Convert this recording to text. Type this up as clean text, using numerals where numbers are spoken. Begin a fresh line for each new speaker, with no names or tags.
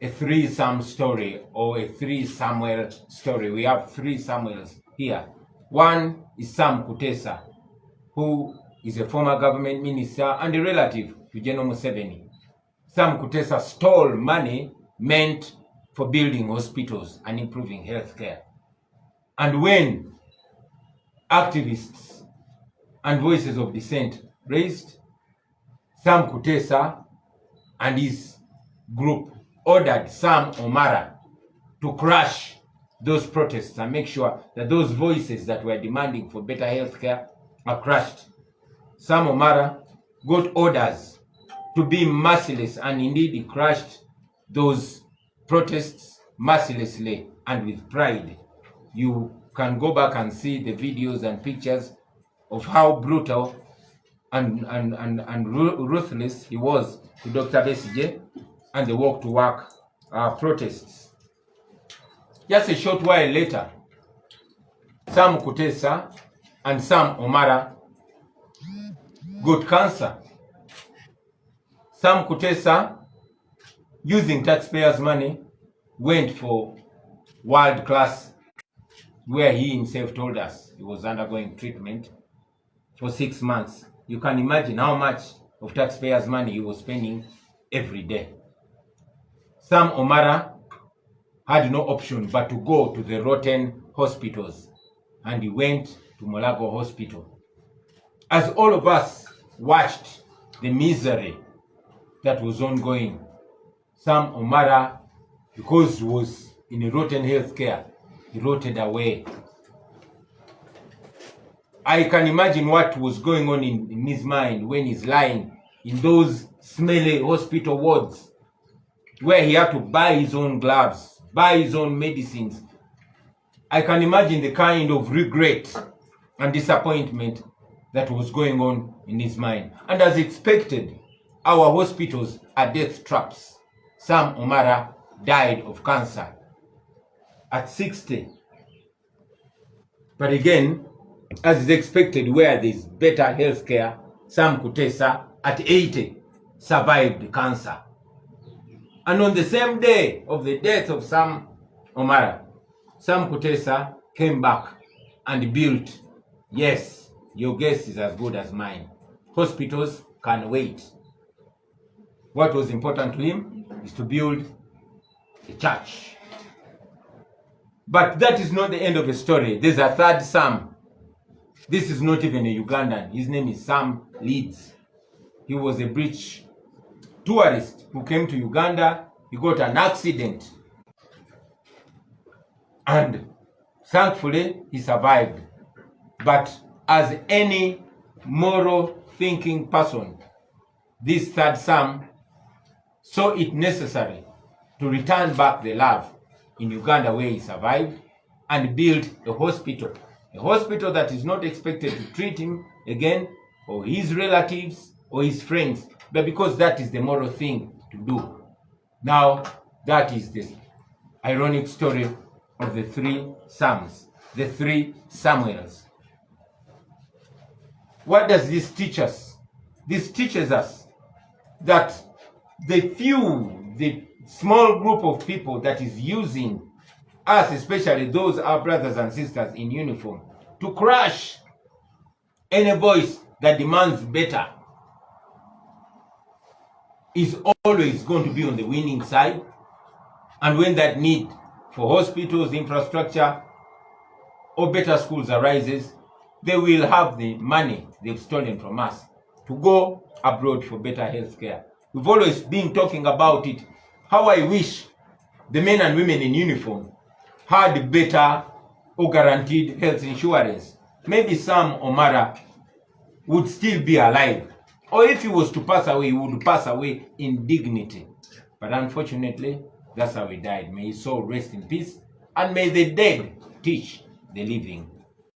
a 3 Sam story or a 3 Samuel story. We have 3 Samuels here. One is Sam Kutesa, who is a former government minister and a relative to General Museveni. Sam Kutesa stole money meant for building hospitals and improving healthcare. And when activists and voices of dissent raised, Sam Kutesa and his group ordered Sam Omara to crush those protests and make sure that those voices that were demanding for better healthcare are crushed. Sam Omara got orders to be merciless, and indeed he crushed those protests mercilessly and with pride. You can go back and see the videos and pictures of how brutal and ruthless he was to Dr. Besigye and the walk to work protests. Just a short while later, Sam Kutesa and Sam Omara got cancer. Sam Kutesa, using taxpayers' money, went for world class, where he himself told us he was undergoing treatment for 6 months. You can imagine how much of taxpayers' money he was spending every day. Sam Omara had no option but to go to the rotten hospitals, and he went to Mulago Hospital. As all of us watched the misery that was ongoing, Sam Omara, because he was in a rotten healthcare, he rotted away. I can imagine what was going on in his mind when he's lying in those smelly hospital wards, where he had to buy his own gloves, buy his own medicines. I can imagine the kind of regret and disappointment that was going on in his mind. And as expected, our hospitals are death traps. Sam Omara died of cancer at 60. But again, as is expected, where there's better healthcare, Sam Kutesa at 80 survived cancer. And on the same day of the death of Sam Omara, Sam Kutesa came back and built, yes, your guess is as good as mine, hospitals can wait. What was important to him is to build a church. But that is not the end of the story. There's a third Sam. This is not even a Ugandan. His name is Sam Leeds. He was a British tourist who came to Uganda. He got an accident, and thankfully he survived. But as any moral thinking person, this third Sam saw it necessary to return back the love in Uganda, where he survived, and build a hospital that is not expected to treat him again, or his relatives, or his friends, but because that is the moral thing to do. Now, that is the ironic story of the 3 Sams, the 3 Samuels. What does this teach us? This teaches us that the small group of people that is using us, especially those our brothers and sisters in uniform, to crush any voice that demands better, is always going to be on the winning side. And when that need for hospitals, infrastructure, or better schools arises, they will have the money they've stolen from us to go abroad for better health care. We've always been talking about it, how I wish the men and women in uniform had better or guaranteed health insurance. Maybe Sam Omara would still be alive. Or if he was to pass away, he would pass away in dignity. But unfortunately, that's how he died. May his soul rest in peace, and may the dead teach the living.